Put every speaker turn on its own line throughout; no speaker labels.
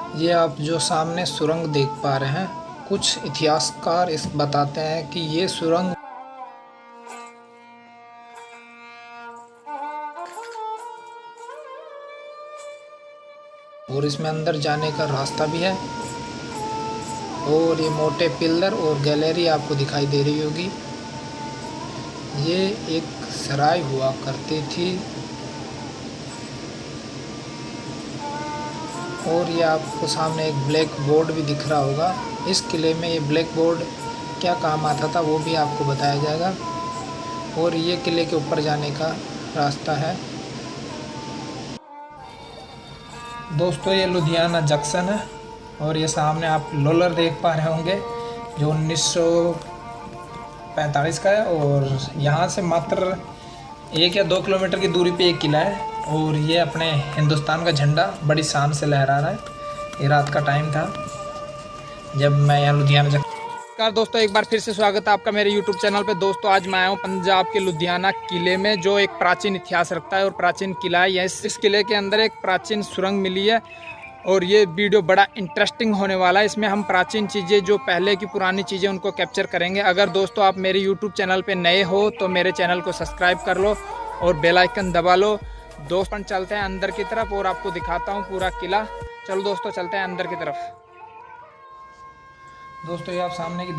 ये आप जो सामने सुरंग देख पा रहे हैं, कुछ इतिहासकार इस बताते हैं कि ये सुरंग और इसमें अंदर जाने का रास्ता भी है। और ये मोटे पिलर और गैलरी आपको दिखाई दे रही होगी। ये एक सराय हुआ करती थी। और ये आपको सामने एक ब्लैक बोर्ड भी दिख रहा होगा। इस किले में ये ब्लैक बोर्ड क्या काम आता था वो भी आपको बताया जाएगा। और ये किले के ऊपर जाने का रास्ता है। दोस्तों ये लुधियाना जंक्शन है। और ये सामने आप लोलर देख पा रहे होंगे जो 1945 का है। और यहाँ से मात्र 1 या 2 किलोमीटर की दूरी पे एक किला है। और ये अपने हिंदुस्तान का झंडा बड़ी शान से लहरा रहा है। ये रात का टाइम था जब मैं यहाँ लुधियाना नमस्कार दोस्तों, एक बार फिर से स्वागत है आपका मेरे YouTube चैनल पे। दोस्तों आज मैं आया हूँ पंजाब के लुधियाना किले में, जो एक प्राचीन इतिहास रखता है और प्राचीन किला है। इस किले के अंदर एक प्राचीन सुरंग मिली है और ये वीडियो बड़ा इंटरेस्टिंग होने वाला है। इसमें हम प्राचीन चीज़ें, जो पहले की पुरानी चीज़ें, उनको कैप्चर करेंगे। अगर दोस्तों आप मेरे YouTube चैनल पे नए हो तो मेरे चैनल को सब्सक्राइब कर लो और बेल आइकन दबा लो। दोस्तों चलते हैं अंदर की तरफ और आपको दिखाता हूँ पूरा किला। चलो दोस्तों चलते हैं अंदर की तरफ। दोस्तों ये आप सामने की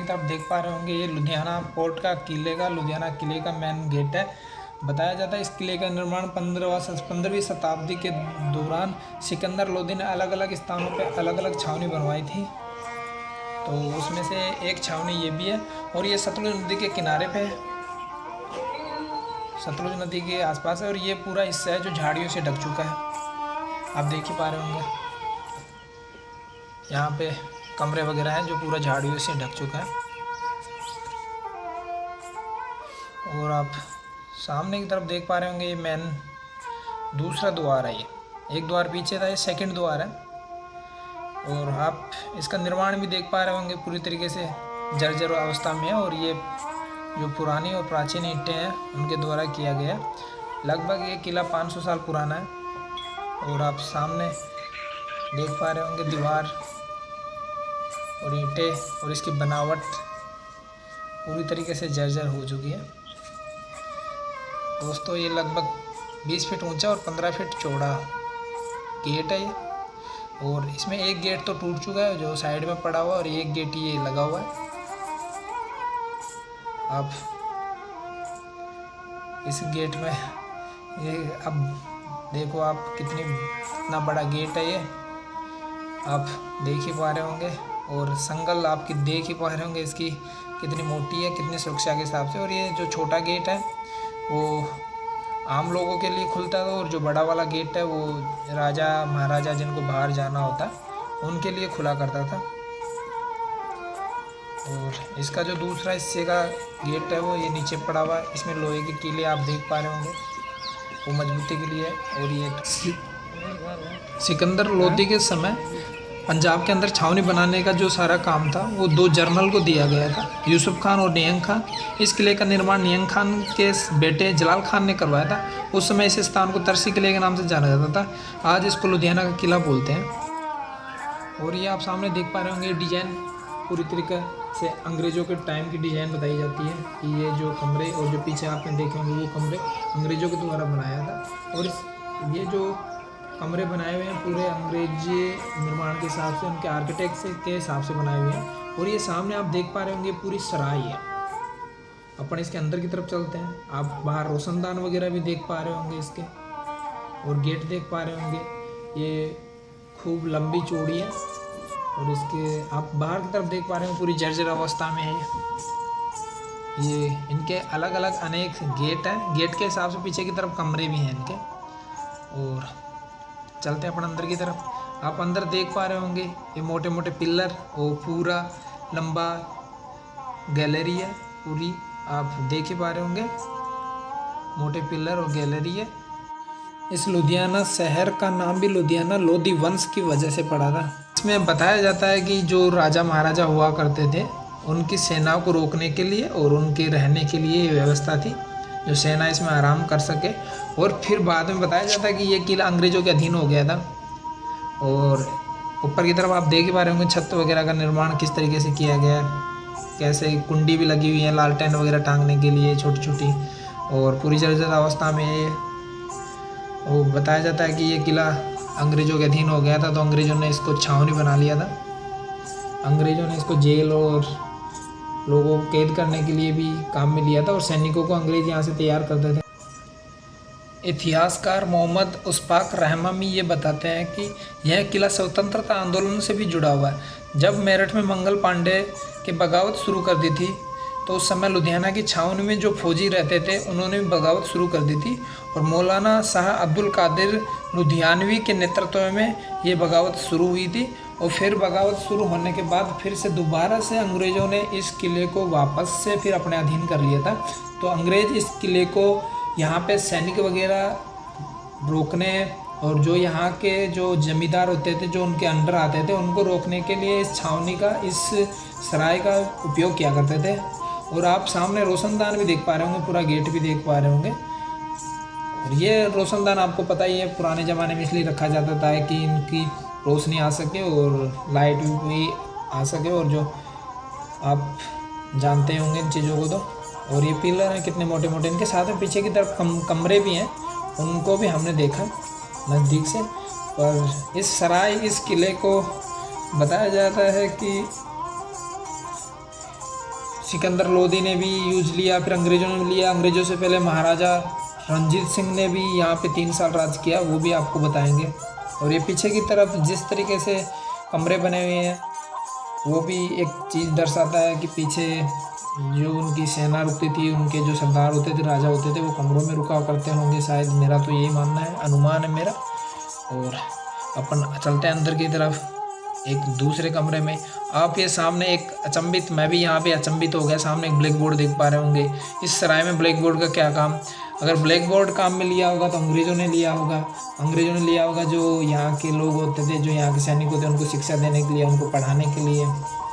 तरफ देख पा रहे होंगे, ये लुधियाना पोर्ट का लुधियाना किले का मेन गेट है। बताया जाता है इस किले का निर्माण 15वीं शताब्दी के दौरान सिकंदर लोदी ने अलग अलग स्थानों पे अलग अलग छावनी बनवाई थी। तो उसमें से एक छावनी ये भी है। और ये सतलुज नदी के किनारे पे है, सतलुज नदी के आसपास है। और ये पूरा हिस्सा है जो झाड़ियों से ढक चुका है, आप देख ही पा रहे होंगे। यहाँ पे कमरे वगैरह हैं जो पूरा झाड़ियों से ढक चुका है। और आप सामने की तरफ देख पा रहे होंगे, ये मेन दूसरा द्वार है। ये एक द्वार पीछे था, ये सेकंड द्वार है। और आप इसका निर्माण भी देख पा रहे होंगे, पूरी तरीके से जर्जर अवस्था में है। और ये जो पुरानी और प्राचीन ईंटें हैं उनके द्वारा किया गया। लगभग ये किला 500 साल पुराना है। और आप सामने देख पा रहे होंगे दीवार और ईंटें और इसकी बनावट पूरी तरीके से जर्जर हो चुकी है। दोस्तों ये लगभग 20 फीट ऊंचा और 15 फीट चौड़ा गेट है ये। और इसमें एक गेट तो टूट चुका है जो साइड में पड़ा हुआ है, और एक गेट ये लगा हुआ है। आप इस गेट में ये अब देखो आप कितना बड़ा गेट है ये, आप देख ही पा रहे होंगे। और संगल आपकी देख ही पा रहे होंगे इसकी कितनी मोटी है, कितनी सुरक्षा के हिसाब से। और ये जो छोटा गेट है वो आम लोगों के लिए खुलता है, और जो बड़ा वाला गेट है वो राजा महाराजा जिनको बाहर जाना होता उनके लिए खुला करता था। और इसका जो दूसरा हिस्से का गेट है वो ये नीचे पड़ा हुआ है। इसमें लोहे के कीले आप देख पा रहे होंगे, वो मजबूती के लिए। और ये सिकंदर लोदी के समय पंजाब के अंदर छावनी बनाने का जो सारा काम था वो 2 जर्नल को दिया गया था, यूसुफ खान और नियंग खान। इस किले का निर्माण नियंग खान के बेटे जलाल खान ने करवाया था। उस समय इस स्थान को तरसी किले के नाम से जाना जाता था। आज इसको लुधियाना का किला बोलते हैं। और ये आप सामने देख पा रहे होंगे, डिजाइन पूरी तरीके से अंग्रेज़ों के टाइम की डिज़ाइन बताई जाती है कि ये जो कमरे और जो पीछे आपने देखे होंगे वो कमरे अंग्रेज़ों के द्वारा बनाया था। और ये जो कमरे बनाए हुए हैं पूरे अंग्रेजी निर्माण के हिसाब से, उनके आर्किटेक्ट के हिसाब से बनाए हुए हैं। और ये सामने आप देख पा रहे होंगे पूरी सराय है। अपन इसके अंदर की तरफ चलते हैं। आप बाहर रोशनदान वगैरह भी देख पा रहे होंगे इसके, और गेट देख पा रहे होंगे। ये खूब लंबी चौड़ी है। और इसके आप बाहर की तरफ देख पा रहे हो पूरी जर्जर अवस्था में है ये। इनके अलग अलग अनेक गेट हैं, गेट के हिसाब से पीछे की तरफ कमरे भी हैं इनके। और चलते हैं अपन अंदर की तरफ। आप अंदर देख पा रहे होंगे ये मोटे मोटे पिलर और पूरा लंबा गैलरी है पूरी, आप देख ही पा रहे होंगे, मोटे पिलर और गैलरी है। इस लुधियाना शहर का नाम भी लुधियाना लोदी वंश की वजह से पड़ा था। इसमें बताया जाता है कि जो राजा महाराजा हुआ करते थे उनकी सेनाओं को रोकने के लिए और उनके रहने के लिए ये व्यवस्था थी, जो सेना इसमें आराम कर सके। और फिर बाद में बताया जाता है कि ये किला अंग्रेज़ों के अधीन हो गया था। और ऊपर की तरफ आप देख ही पा रहे होंगे छत वगैरह का निर्माण किस तरीके से किया गया है, कैसे कुंडी भी लगी हुई है लालटेन वगैरह टांगने के लिए छोटी छोटी, और पूरी जर्जर अवस्था में ये वो बताया जाता है कि ये किला अंग्रेज़ों के अधीन हो गया था, तो अंग्रेज़ों ने इसको छावनी बना लिया था। अंग्रेज़ों ने इसको जेल और लोगों को कैद करने के लिए भी काम में लिया था, और सैनिकों को अंग्रेज़ यहाँ से तैयार करते थे। इतिहासकार मोहम्मद उस्पाक रहमामी ये बताते हैं कि यह किला स्वतंत्रता आंदोलन से भी जुड़ा हुआ है। जब मेरठ में मंगल पांडे की बगावत शुरू कर दी थी, तो उस समय लुधियाना की छावनी में जो फौजी रहते थे उन्होंने भी बगावत शुरू कर दी थी, और मौलाना शाह अब्दुल कादिर लुधियानवी के नेतृत्व में ये बगावत शुरू हुई थी। और फिर बगावत शुरू होने के बाद फिर से दोबारा से अंग्रेज़ों ने इस किले को वापस से फिर अपने अधीन कर लिया था। तो अंग्रेज़ इस किले को यहाँ पे सैनिक वगैरह रोकने, और जो यहाँ के जो जमींदार होते थे जो उनके अंडर आते थे उनको रोकने के लिए इस छावनी का, इस सराय का उपयोग किया करते थे। और आप सामने रोशनदान भी देख पा रहे होंगे, पूरा गेट भी देख पा रहे होंगे। और ये रोशनदान आपको पता ही है पुराने ज़माने में इसलिए रखा जाता था कि इनकी रोशनी आ सके और लाइट भी आ सके, और जो आप जानते होंगे इन चीज़ों को। तो और ये पिलर हैं कितने मोटे मोटे, इनके साथ में पीछे की तरफ कमरे भी हैं, उनको भी हमने देखा नज़दीक से। पर इस सराय, इस किले को बताया जाता है कि सिकंदर लोदी ने भी यूज लिया, फिर अंग्रेज़ों ने लिया। अंग्रेज़ों से पहले महाराजा रणजीत सिंह ने भी यहाँ पे 3 साल राज किया, वो भी आपको बताएंगे। और ये पीछे की तरफ जिस तरीके से कमरे बने हुए हैं वो भी एक चीज़ दर्शाता है कि पीछे जो उनकी सेना रुकती थी, उनके जो सरदार होते थे, राजा होते थे, वो कमरों में रुका करते होंगे शायद, मेरा तो यही मानना है, अनुमान है मेरा। और अपन चलते हैं अंदर की तरफ एक दूसरे कमरे में। आप ये सामने एक अचंभित, मैं भी यहाँ पे अचंभित हो गया, सामने एक ब्लैक बोर्ड देख पा रहे होंगे। इस सराय में ब्लैक बोर्ड का क्या काम? अगर ब्लैक बोर्ड काम में लिया होगा तो अंग्रेज़ों ने लिया होगा। अंग्रेज़ों ने लिया होगा जो यहाँ के लोग होते थे, जो यहाँ के सैनिक होते थे, उनको शिक्षा देने के लिए, उनको पढ़ाने के लिए,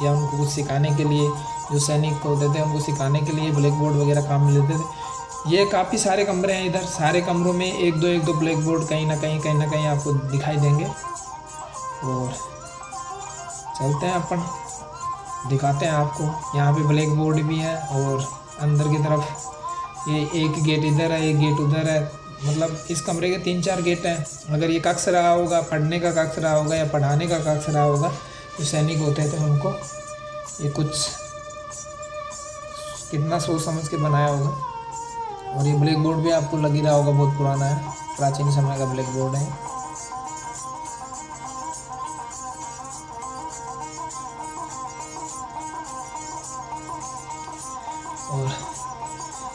या उनको कुछ सिखाने के लिए। जो सैनिक होते थे उनको सिखाने के लिए ब्लैक बोर्ड वगैरह काम में लेते थे। ये काफ़ी सारे कमरे हैं इधर, सारे कमरों में एक दो ब्लैक बोर्ड कहीं ना कहीं आपको दिखाई देंगे। और चलते हैं अपन, दिखाते हैं आपको। यहाँ पे ब्लैक बोर्ड भी है, और अंदर की तरफ ये एक गेट इधर है, एक गेट उधर है। मतलब इस कमरे के 3-4 गेट हैं। अगर ये कक्ष रहा होगा, पढ़ने का कक्ष रहा होगा या पढ़ाने का कक्ष रहा होगा, जो सैनिक होते थे उनको ये कुछ कितना सोच समझ के बनाया होगा। और ये ब्लैक बोर्ड भी आपको लग ही रहा होगा, बहुत पुराना है, प्राचीन समय का ब्लैक बोर्ड है। और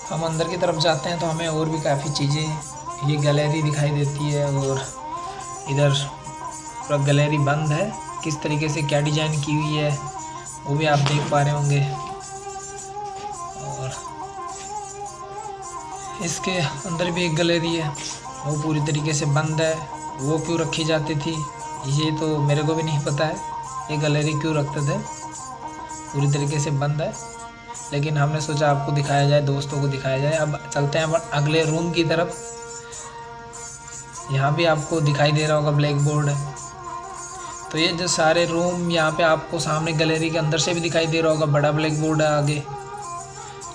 हम अंदर की तरफ जाते हैं तो हमें और भी काफ़ी चीज़ें, ये गैलरी दिखाई देती है, और इधर पूरा गैलरी बंद है। किस तरीके से क्या डिज़ाइन की हुई है वो भी आप देख पा रहे होंगे। और इसके अंदर भी एक गैलरी है, वो पूरी तरीके से बंद है। वो क्यों रखी जाती थी ये तो मेरे को भी नहीं पता है, ये गैलरी क्यों रखते थे, पूरी तरीके से बंद है। लेकिन हमने सोचा आपको दिखाया जाए, दोस्तों को दिखाया जाए। अब चलते हैं अगले रूम की तरफ। यहाँ भी आपको दिखाई दे रहा होगा ब्लैक बोर्ड है। तो ये जो सारे रूम यहाँ पे आपको सामने गैलरी के अंदर से भी दिखाई दे रहा होगा, बड़ा ब्लैक बोर्ड है आगे।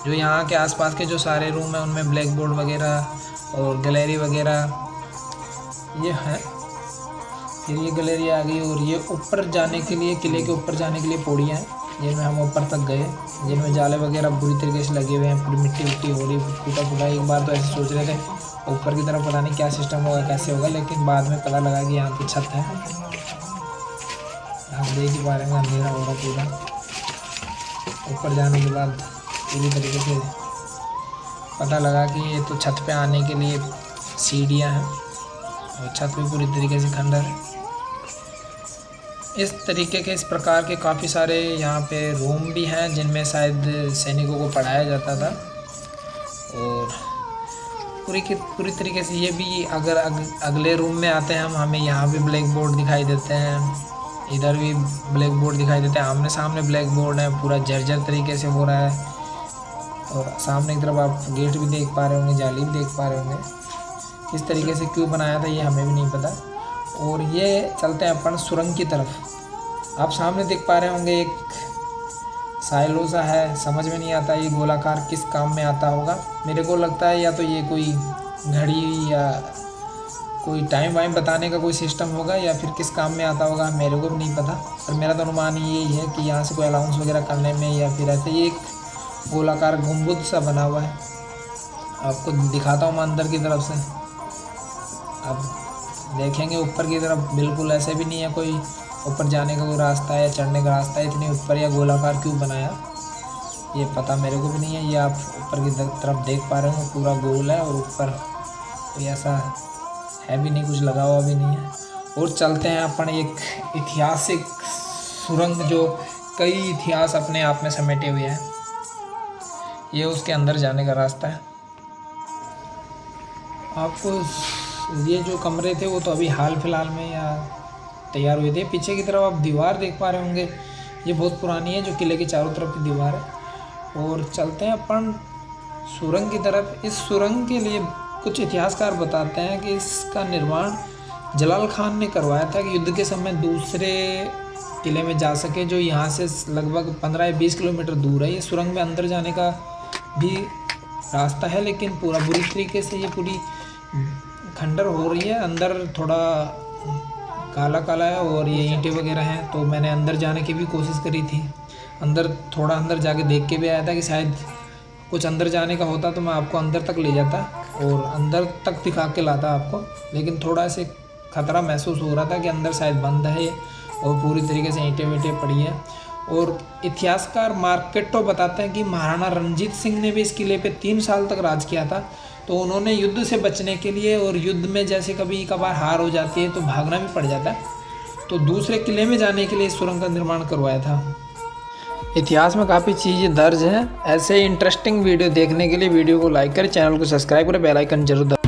जो यहाँ के आसपास के जो सारे रूम हैं उनमें ब्लैक बोर्ड वगैरह और गैलरी वगैरह ये है। फिर ये गैलरी आ गई, और ये ऊपर जाने के लिए, किले के ऊपर जाने के लिए पौड़ियाँ हैं जिनमें हम ऊपर तक गए, जिनमें जाले वगैरह बुरी तरीके से लगे हुए हैं, पूरी मिट्टी विट्टी हो रही, टूटा फूटा। एक बार तो ऐसे सोच रहे थे ऊपर की तरफ पता नहीं क्या सिस्टम होगा, कैसे होगा, लेकिन बाद में पता लगा कि यहाँ पे छत है। आप देख ही पा रहे हैं अंधेरा हो रहा पूरा। ऊपर जाने के बाद पूरी तरीके से पता लगा कि ये तो छत पे आने के लिए सीढ़ियाँ हैं, और छत भी पूरी तरीके से खंडर है। इस तरीके के, इस प्रकार के काफ़ी सारे यहाँ पे रूम भी हैं जिनमें शायद सैनिकों को पढ़ाया जाता था। और पूरी तरीके से ये भी, अगर अगले रूम में आते हैं हम, हमें यहाँ भी ब्लैक बोर्ड दिखाई देते हैं, इधर भी ब्लैक बोर्ड दिखाई देते हैं। आमने सामने ब्लैक बोर्ड है, पूरा जर्जर तरीके से हो रहा है। और सामने की तरफ आप गेट भी देख पा रहे होंगे, जाली भी देख पा रहे होंगे। किस तरीके से क्यों बनाया था ये हमें भी नहीं पता। और ये चलते हैं अपन सुरंग की तरफ। आप सामने देख पा रहे होंगे एक साइलो सा है, समझ में नहीं आता ये गोलाकार किस काम में आता होगा। मेरे को लगता है या तो ये कोई घड़ी या कोई टाइम वाइम बताने का कोई सिस्टम होगा या फिर किस काम में आता होगा, मेरे को भी नहीं पता। पर मेरा तो अनुमान यही है कि यहाँ से कोई अलाउंस वगैरह करने में या फिर ऐसे ही एक गोलाकार गुंबद सा बना हुआ है। आपको दिखाता हूँ मैं अंदर की तरफ से। अब देखेंगे ऊपर की तरफ बिल्कुल ऐसे भी नहीं है कोई ऊपर जाने का कोई रास्ता है या चढ़ने का रास्ता है। इतनी ऊपर या गोलाकार क्यों बनाया ये पता मेरे को भी नहीं है। ये आप ऊपर की तरफ देख पा रहे हो पूरा गोल है और ऊपर कोई ऐसा है भी नहीं, कुछ लगा हुआ भी नहीं है। और चलते हैं अपन एक ऐतिहासिक सुरंग जो कई इतिहास अपने आप में समेटे हुए हैं। ये उसके अंदर जाने का रास्ता है। आपको ये जो कमरे थे वो तो अभी हाल फिलहाल में या तैयार हुए थे। पीछे की तरफ आप दीवार देख पा रहे होंगे, ये बहुत पुरानी है जो किले के चारों तरफ की दीवार है। और चलते हैं अपन सुरंग की तरफ। इस सुरंग के लिए कुछ इतिहासकार बताते हैं कि इसका निर्माण जलाल खान ने करवाया था कि युद्ध के समय दूसरे किले में जा सके, जो यहाँ से लगभग 15 या 20 किलोमीटर दूर है। ये सुरंग में अंदर जाने का भी रास्ता है, लेकिन पूरा बुरी तरीके से ये पूरी खंडर हो रही है। अंदर थोड़ा काला काला है और ये ईंटें वगैरह हैं। तो मैंने अंदर जाने की भी कोशिश करी थी, थोड़ा अंदर जाके देख के भी आया था कि शायद कुछ अंदर जाने का होता तो मैं आपको अंदर तक ले जाता और अंदर तक दिखा के लाता आपको। लेकिन थोड़ा से खतरा महसूस हो रहा था कि अंदर शायद बंद है और पूरी तरीके से ईंटें वींटें पड़ी हैं। और इतिहासकार मार्केटो बताते हैं कि महाराणा रणजीत सिंह ने भी इस किले पे 3 साल तक राज किया था। तो उन्होंने युद्ध से बचने के लिए और युद्ध में जैसे कभी कभार हार हो जाती है तो भागना भी पड़ जाता है, तो दूसरे किले में जाने के लिए इस सुरंग का निर्माण करवाया था। इतिहास में काफ़ी चीज़ें दर्ज हैं। ऐसे इंटरेस्टिंग वीडियो देखने के लिए वीडियो को लाइक करें, चैनल को सब्सक्राइब करें, बेल आइकन जरूर दबाएं।